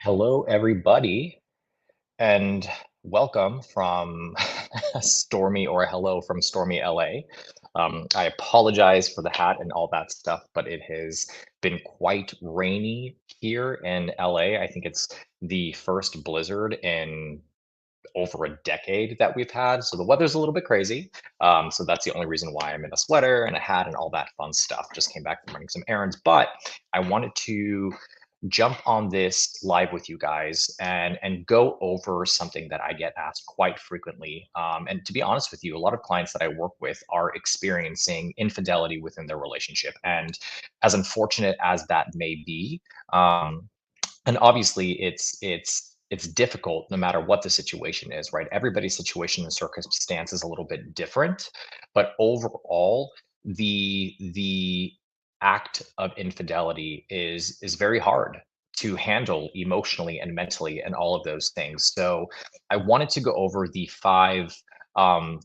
Hello, everybody, and welcome from stormy or hello from stormy LA. I apologize for the hat and all that stuff, but it has been quite rainy here in LA. I think it's the first blizzard in over a decade that we've had. So the weather's a little bit crazy. So that's the only reason why I'm in a sweater and a hat and all that fun stuff. Just came back from running some errands, but I wanted to jump on this live with you guys and go over something that I get asked quite frequently. And to be honest with you, a lot of clients that I work with are experiencing infidelity within their relationship. And as unfortunate as that may be, and obviously it's difficult no matter what the situation is, right? Everybody's situation and circumstance is a little bit different, but overall the act of infidelity is very hard to handle emotionally and mentally and all of those things. So I wanted to go over the um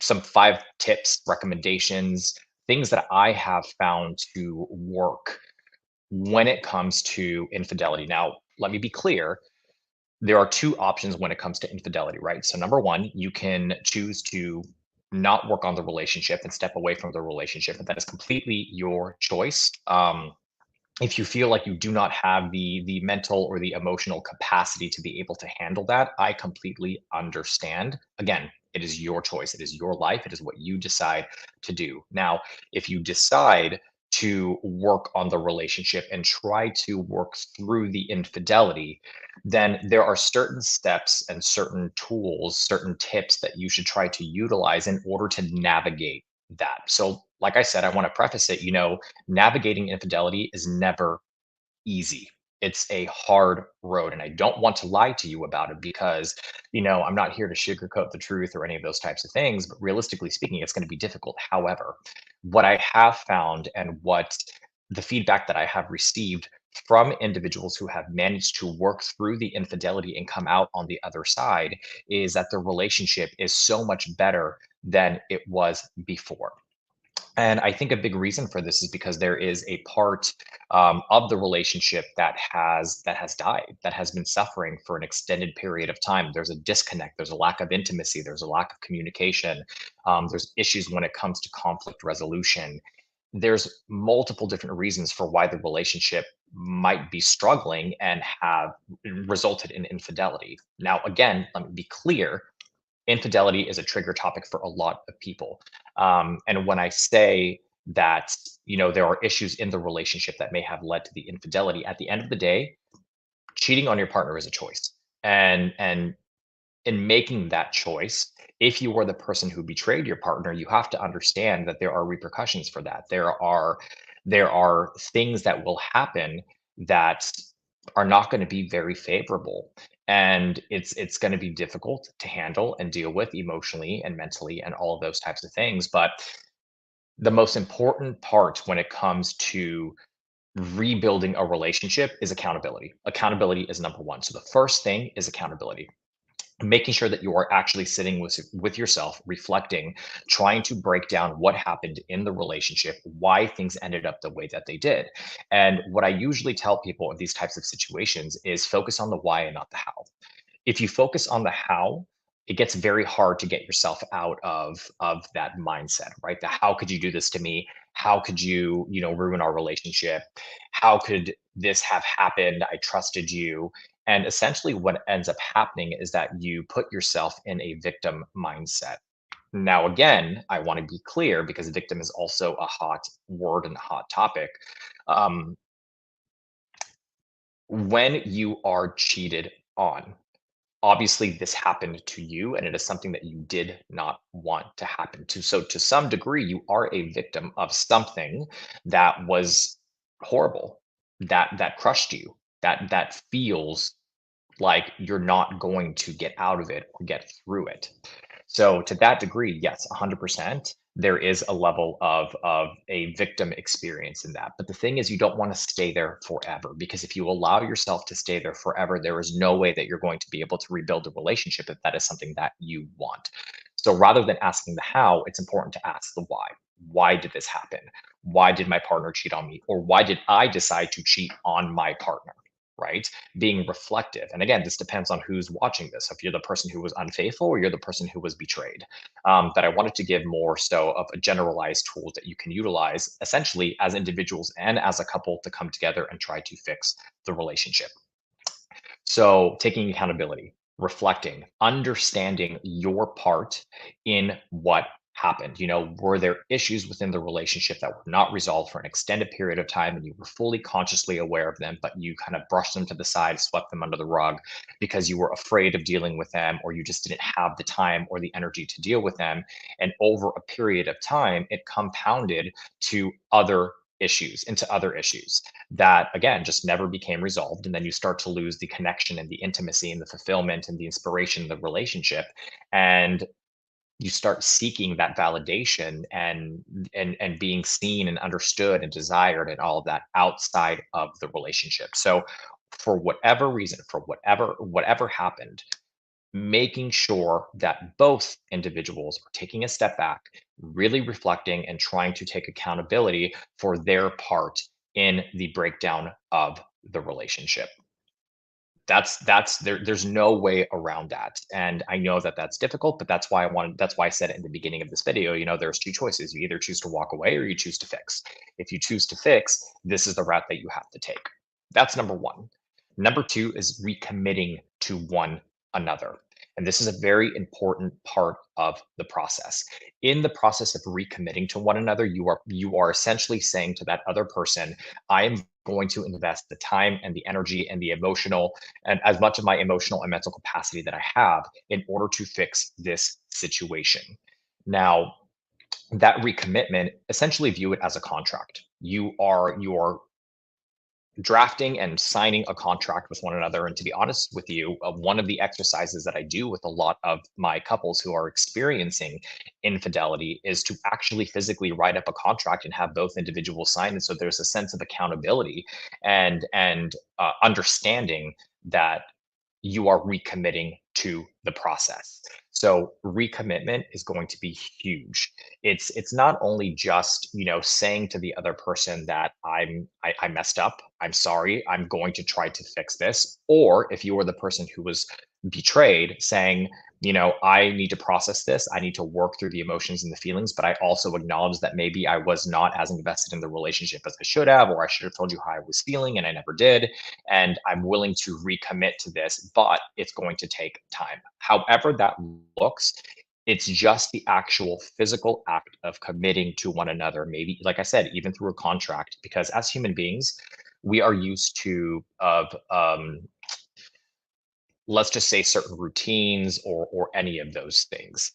some five tips, recommendations, things that I have found to work when it comes to infidelity. Now, let me be clear, there are two options when it comes to infidelity, right? So, number one, you can choose to not work on the relationship and step away from the relationship, and that is completely your choice. If you feel like you do not have the mental or the emotional capacity to be able to handle that, I completely understand. Again, it is your choice. It is your life. It is what you decide to do. Now, if you decide to work on the relationship and try to work through the infidelity, then there are certain steps and certain tools, certain tips that you should try to utilize in order to navigate that. So, like I said, I want to preface it, navigating infidelity is never easy. It's a hard road. And I don't want to lie to you about it because, I'm not here to sugarcoat the truth or any of those types of things. But realistically speaking, it's going to be difficult. However, what I have found and what the feedback that I have received from individuals who have managed to work through the infidelity and come out on the other side is that the relationship is so much better than it was before. And I think a big reason for this is because there is a part of the relationship that has died, that has been suffering for an extended period of time. There's a disconnect. There's a lack of intimacy. There's a lack of communication. There's issues when it comes to conflict resolution. There's multiple different reasons for why the relationship might be struggling and have resulted in infidelity. Now, again, let me be clear, infidelity is a trigger topic for a lot of people. And when I say that, there are issues in the relationship that may have led to the infidelity, at the end of the day, cheating on your partner is a choice. And in making that choice, if you were the person who betrayed your partner, you have to understand that there are repercussions for that. There are things that will happen that are not going to be very favorable, and it's going to be difficult to handle and deal with emotionally and mentally and all of those types of things. But the most important part when it comes to rebuilding a relationship is accountability. Accountability is number one. So the first thing is accountability, making sure that you are actually sitting with yourself, reflecting, trying to break down what happened in the relationship, why things ended up the way that they did. And what I usually tell people in these types of situations is focus on the why and not the how. If you focus on the how, it gets very hard to get yourself out of that mindset, right? The how could you do this to me? How could you, ruin our relationship? How could this have happened? I trusted you. And essentially what ends up happening is that you put yourself in a victim mindset. Now, again, I want to be clear because victim is also a hot word and a hot topic. Um, when you are cheated on, obviously this happened to you and it is something that you did not want to happen to. So to some degree, you are a victim of something that was horrible, that crushed you, that feels like you're not going to get out of it or get through it. So to that degree, yes, 100%, there is a level of a victim experience in that. But the thing is, you don't want to stay there forever, because if you allow yourself to stay there forever, there is no way that you're going to be able to rebuild a relationship if that is something that you want. So rather than asking the how, it's important to ask the why. Why did this happen? Why did my partner cheat on me? Or why did I decide to cheat on my partner? right? Being reflective. And again, this depends on who's watching this. If you're the person who was unfaithful or you're the person who was betrayed. But I wanted to give more so of a generalized tool that you can utilize essentially as individuals and as a couple to come together and try to fix the relationship. So, taking accountability, reflecting, understanding your part in what happened. Were there issues within the relationship that were not resolved for an extended period of time and you were fully consciously aware of them, but you kind of brushed them to the side, swept them under the rug because you were afraid of dealing with them, or you just didn't have the time or the energy to deal with them. And over a period of time, it compounded to into other issues that again just never became resolved, and then you start to lose the connection and the intimacy and the fulfillment and the inspiration of the relationship, and you start seeking that validation and being seen and understood and desired and all of that outside of the relationship. So for whatever reason, for whatever happened, making sure that both individuals are taking a step back, really reflecting and trying to take accountability for their part in the breakdown of the relationship. There's no way around that. And I know that that's difficult, but that's why I said it in the beginning of this video. There's two choices. You either choose to walk away or you choose to fix. If you choose to fix, this is the route that you have to take. That's number one. Number two is recommitting to one another. And this is a very important part of the process. In the process of recommitting to one another, you are essentially saying to that other person, I am going to invest the time and the energy and the emotional and as much of my emotional and mental capacity that I have in order to fix this situation. Now, that recommitment, essentially view it as a contract. You are drafting and signing a contract with one another. And to be honest with you, one of the exercises that I do with a lot of my couples who are experiencing infidelity is to actually physically write up a contract and have both individuals sign it. So there's a sense of accountability and understanding that you are recommitting to the process. So recommitment is going to be huge. It's not only just saying to the other person that I messed up, I'm sorry, I'm going to try to fix this. Or if you were the person who was betrayed, saying, I need to process this, I need to work through the emotions and the feelings, but I also acknowledge that maybe I was not as invested in the relationship as I should have, or I should have told you how I was feeling and I never did, and I'm willing to recommit to this, but it's going to take time. However that looks, it's just the actual physical act of committing to one another. Maybe, like I said, even through a contract, because as human beings, we are used to of let's just say certain routines or any of those things.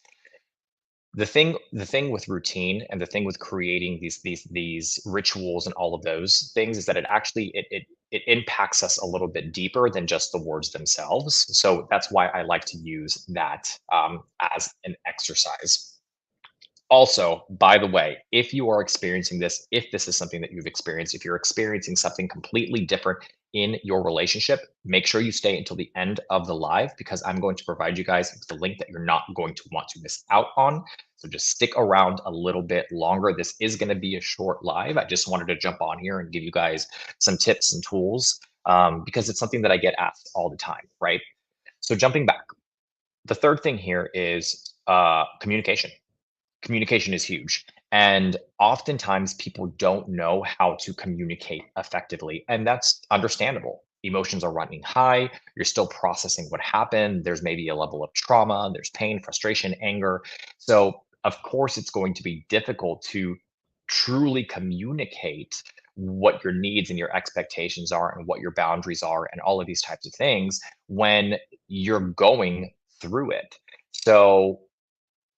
The thing with routine and the thing with creating these rituals and all of those things is that it impacts us a little bit deeper than just the words themselves. So that's why I like to use that as an exercise. Also, by the way, if you are experiencing this, if this is something that you've experienced, if you're experiencing something completely different in your relationship, make sure you stay until the end of the live because I'm going to provide you guys with the link that you're not going to want to miss out on. So just stick around a little bit longer. This is going to be a short live. I just wanted to jump on here and give you guys some tips and tools because it's something that I get asked all the time, right? So jumping back, the third thing here is communication. Communication is huge. And oftentimes people don't know how to communicate effectively. And that's understandable. Emotions are running high. You're still processing what happened. There's maybe a level of trauma, there's pain, frustration, anger. So, of course, it's going to be difficult to truly communicate what your needs and your expectations are and what your boundaries are and all of these types of things when you're going through it. So,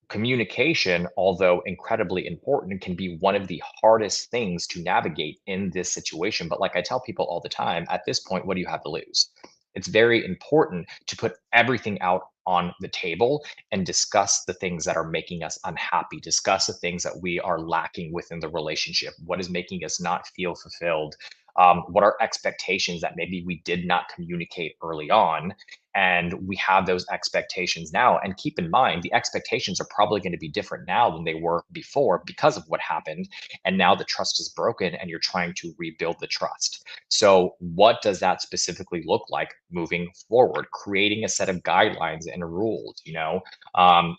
communication, although incredibly important, can be one of the hardest things to navigate in this situation. But like I tell people all the time, at this point, what do you have to lose? It's very important to put everything out on the table and discuss the things that are making us unhappy, discuss the things that we are lacking within the relationship, what is making us not feel fulfilled, What are expectations that maybe we did not communicate early on, and we have those expectations now. And keep in mind, the expectations are probably going to be different now than they were before because of what happened. And now the trust is broken and you're trying to rebuild the trust. So what does that specifically look like moving forward? Creating a set of guidelines and rules.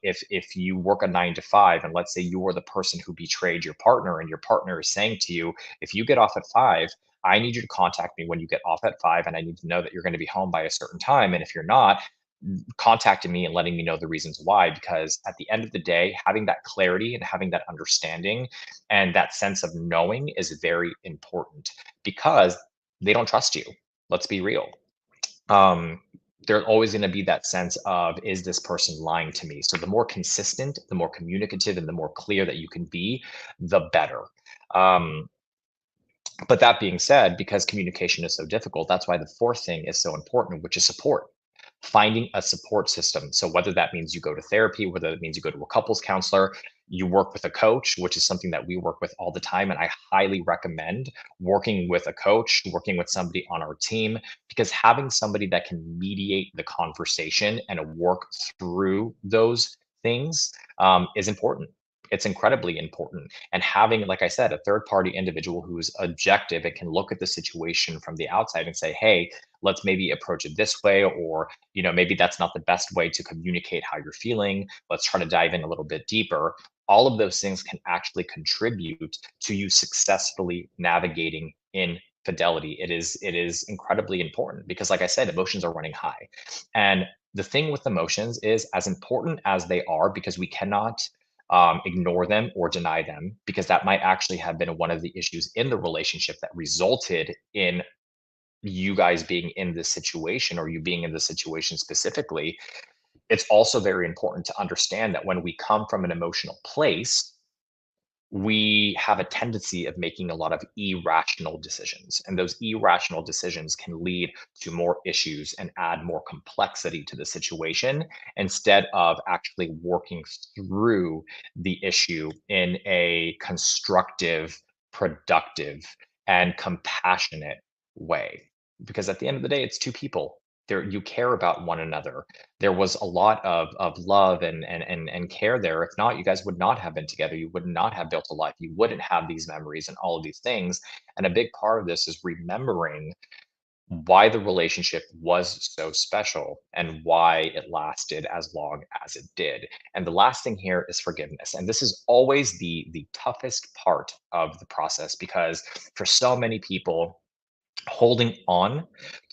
If you work a 9 to 5, and let's say you were the person who betrayed your partner, and your partner is saying to you, if you get off at 5, I need you to contact me when you get off at 5, and I need to know that you're going to be home by a certain time. And if you're not, contacting me and letting me know the reasons why. Because at the end of the day, having that clarity and having that understanding and that sense of knowing is very important, because they don't trust you. Let's be real. um, there's always going to be that sense of, is this person lying to me? So the more consistent, the more communicative, and the more clear that you can be, the better. um, but that being said, because communication is so difficult, that's why the fourth thing is so important, which is support. Finding a support system. So whether that means you go to therapy, whether it means you go to a couples counselor, you work with a coach, which is something that we work with all the time. And I highly recommend working with a coach, working with somebody on our team, because having somebody that can mediate the conversation and work through those things is important. It's incredibly important. And having, like I said, a third party individual who's objective and can look at the situation from the outside and say, hey, let's maybe approach it this way, or maybe that's not the best way to communicate how you're feeling. Let's try to dive in a little bit deeper. All of those things can actually contribute to you successfully navigating infidelity. It is incredibly important because, like I said, emotions are running high. And the thing with emotions is, as important as they are, because we cannot ignore them or deny them, because that might actually have been one of the issues in the relationship that resulted in you guys being in this situation, or you being in this situation specifically. It's also very important to understand that when we come from an emotional place, we have a tendency of making a lot of irrational decisions. And those irrational decisions can lead to more issues and add more complexity to the situation, instead of actually working through the issue in a constructive, productive, and compassionate way. Because at the end of the day, it's two people. There, you care about one another. There was a lot of love and care there. If not, you guys would not have been together. You would not have built a life. You wouldn't have these memories and all of these things. And a big part of this is remembering why the relationship was so special and why it lasted as long as it did. And the last thing here is forgiveness. And this is always the toughest part of the process, because for so many people, holding on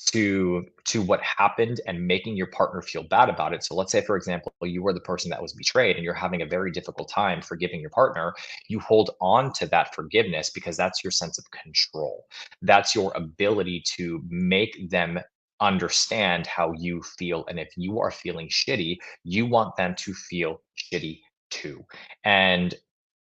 to what happened and making your partner feel bad about it. So let's say, for example, you were the person that was betrayed and you're having a very difficult time forgiving your partner. You hold on to that forgiveness because that's your sense of control. That's your ability to make them understand how you feel. And if you are feeling shitty, you want them to feel shitty too. And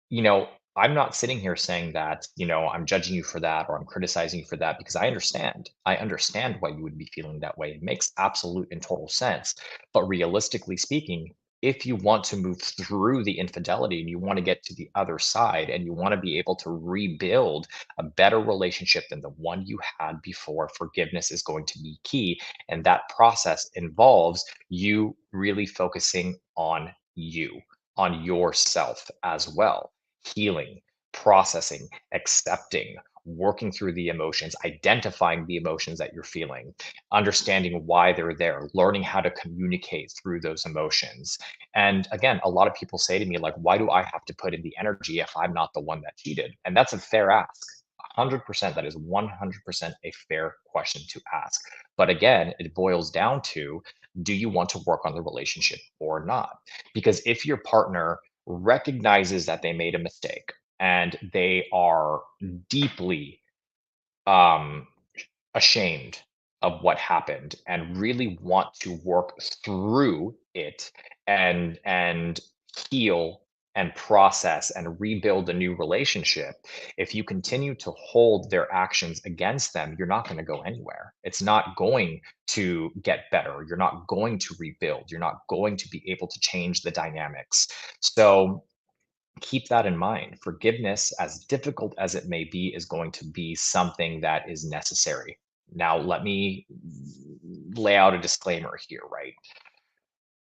you know, I'm not sitting here saying that, I'm judging you for that or I'm criticizing you for that, because I understand. I understand why you would be feeling that way. It makes absolute and total sense. But realistically speaking, if you want to move through the infidelity and you want to get to the other side and you want to be able to rebuild a better relationship than the one you had before, forgiveness is going to be key. And that process involves you really focusing on yourself as well, healing, processing, accepting, working through the emotions, identifying the emotions that you're feeling, understanding why they're there, learning how to communicate through those emotions. And again, a lot of people say to me, like, why do I have to put in the energy if I'm not the one that cheated? And that's a fair ask. 100%. That is 100% a fair question to ask. But again, it boils down to, do you want to work on the relationship or not? Because if your partner recognizes that they made a mistake and they are deeply um, ashamed of what happened and really want to work through it and heal and process and rebuild a new relationship, if you continue to hold their actions against them, you're not going to go anywhere. It's not going to get better. You're not going to rebuild. You're not going to be able to change the dynamics. So keep that in mind. Forgiveness, as difficult as it may be, is going to be something that is necessary. Now, let me lay out a disclaimer here, right?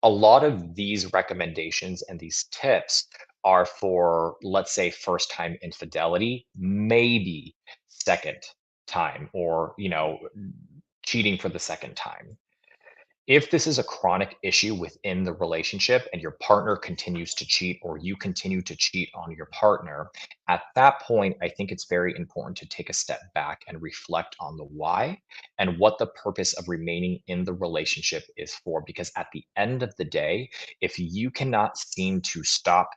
A lot of these recommendations and these tips are for, let's say, first time infidelity, maybe second time, or, cheating for the second time. If this is a chronic issue within the relationship and your partner continues to cheat or you continue to cheat on your partner, at that point, I think it's very important to take a step back and reflect on the why and what the purpose of remaining in the relationship is for. Because at the end of the day, if you cannot seem to stop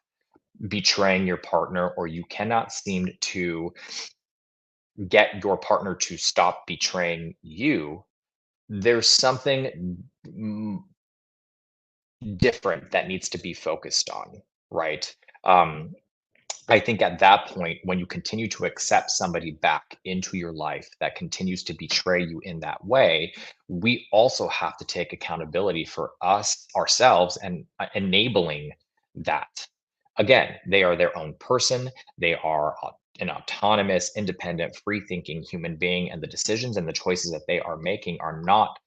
betraying your partner, or you cannot seem to get your partner to stop betraying you, there's something different that needs to be focused on, right? Um, I think at that point, when you continue to accept somebody back into your life that continues to betray you in that way, we also have to take accountability for us ourselves and enabling that. Again, they are their own person. They are an autonomous, independent, free thinking human being, and the decisions and the choices that they are making are not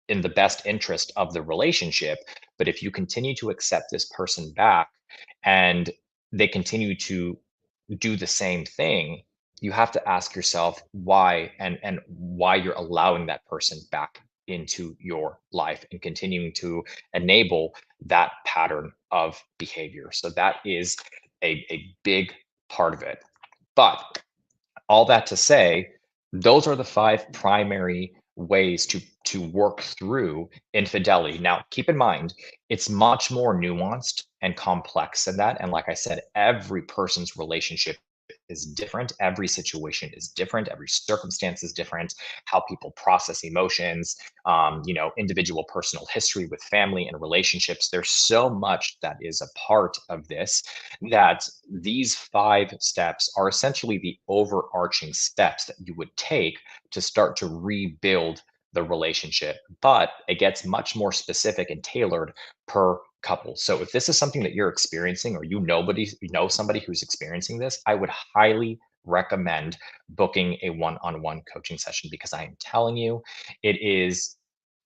in the best interest of the relationship. But if you continue to accept this person back and they continue to do the same thing, you have to ask yourself why, and why you're allowing that person back into your life and continuing to enable that pattern of behavior. So that is a big part of it. But all that to say, those are the five primary ways to work through infidelity. Now, keep in mind, it's much more nuanced and complex than that. And like I said, every person's relationship is different. Every situation is different. Every circumstance is different. How people process emotions, individual personal history with family and relationships. There's so much that is a part of this, that these five steps are essentially the overarching steps that you would take to start to rebuild the relationship. But it gets much more specific and tailored per couple. So if this is something that you're experiencing, or you know somebody who's experiencing this, I would highly recommend booking a one-on-one coaching session, because I am telling you, it is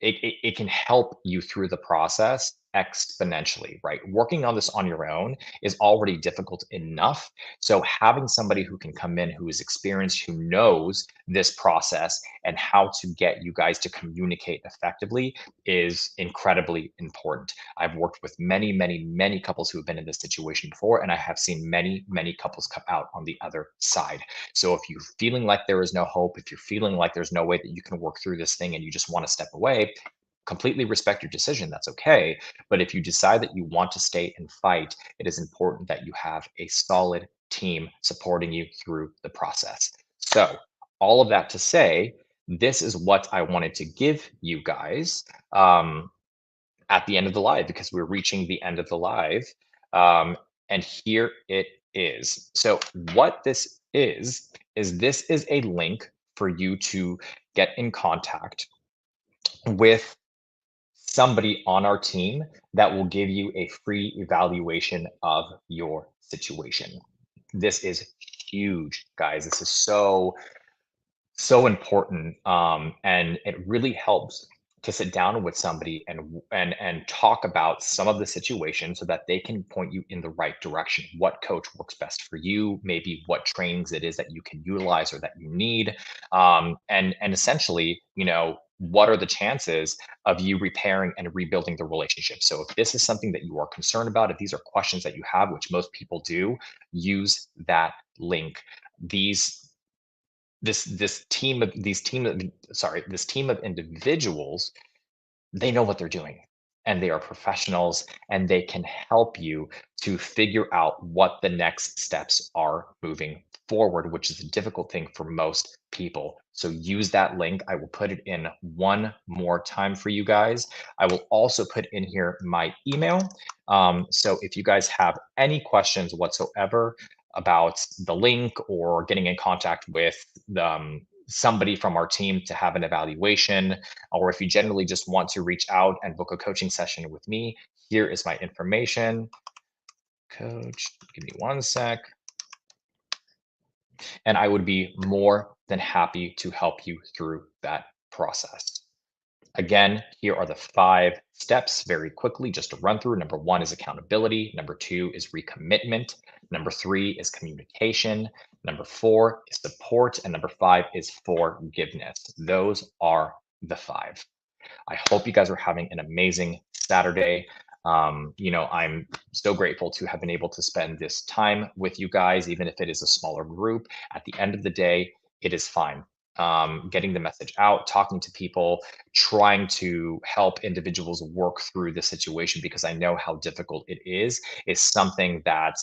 it can help you through the process exponentially, right? Working on this on your own is already difficult enough. So having somebody who can come in, who is experienced, who knows this process and how to get you guys to communicate effectively, is incredibly important. I've worked with many, many, many couples who have been in this situation before, and I have seen many, many couples come out on the other side. So if you're feeling like there is no hope, if you're feeling like there's no way that you can work through this thing and you just want to step away, completely respect your decision. That's okay. But if you decide that you want to stay and fight, it is important that you have a solid team supporting you through the process. So, all of that to say, this is what I wanted to give you guys at the end of the live, because we're reaching the end of the live. Um, and here it is. So, what this is a link for you to get in contact with somebody on our team that will give you a free evaluation of your situation. This is huge, guys. This is so important, and it really helps to sit down with somebody and talk about some of the situations, so that they can point you in the right direction. What coach works best for you, maybe what trainings it is that you can utilize or that you need, and essentially, what are the chances of you repairing and rebuilding the relationship. So if this is something that you are concerned about, if these are questions that you have, which most people do, use that link. These this team of these team of sorry this team of individuals, they know what they're doing, and they are professionals, and they can help you to figure out what the next steps are moving forward, which is a difficult thing for most people. So use that link. I will put it in one more time for you guys. I will also put in here my email. So if you guys have any questions whatsoever about the link, or getting in contact with somebody from our team to have an evaluation, or if you generally just want to reach out and book a coaching session with me, here is my information. coach. Give me one sec. And I would be more than happy to help you through that process. Again, here are the 5 steps very quickly, just to run through. Number 1 is accountability. Number 2 is recommitment. Number 3 is communication. Number 4 is support. And number 5 is forgiveness. Those are the 5. I hope you guys are having an amazing Saturday. I'm so grateful to have been able to spend this time with you guys, even if it is a smaller group. At the end of the day, it is fine. Getting the message out, talking to people, trying to help individuals work through the situation because I know how difficult it is something that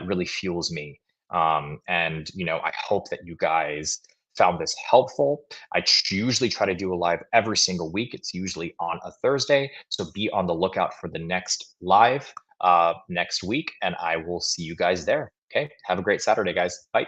really fuels me. And I hope that you guys found this helpful. Usually try to do a live every single week. It's usually on a Thursday. So be on the lookout for the next live next week, and I will see you guys there. Okay. Have a great Saturday, guys. Bye.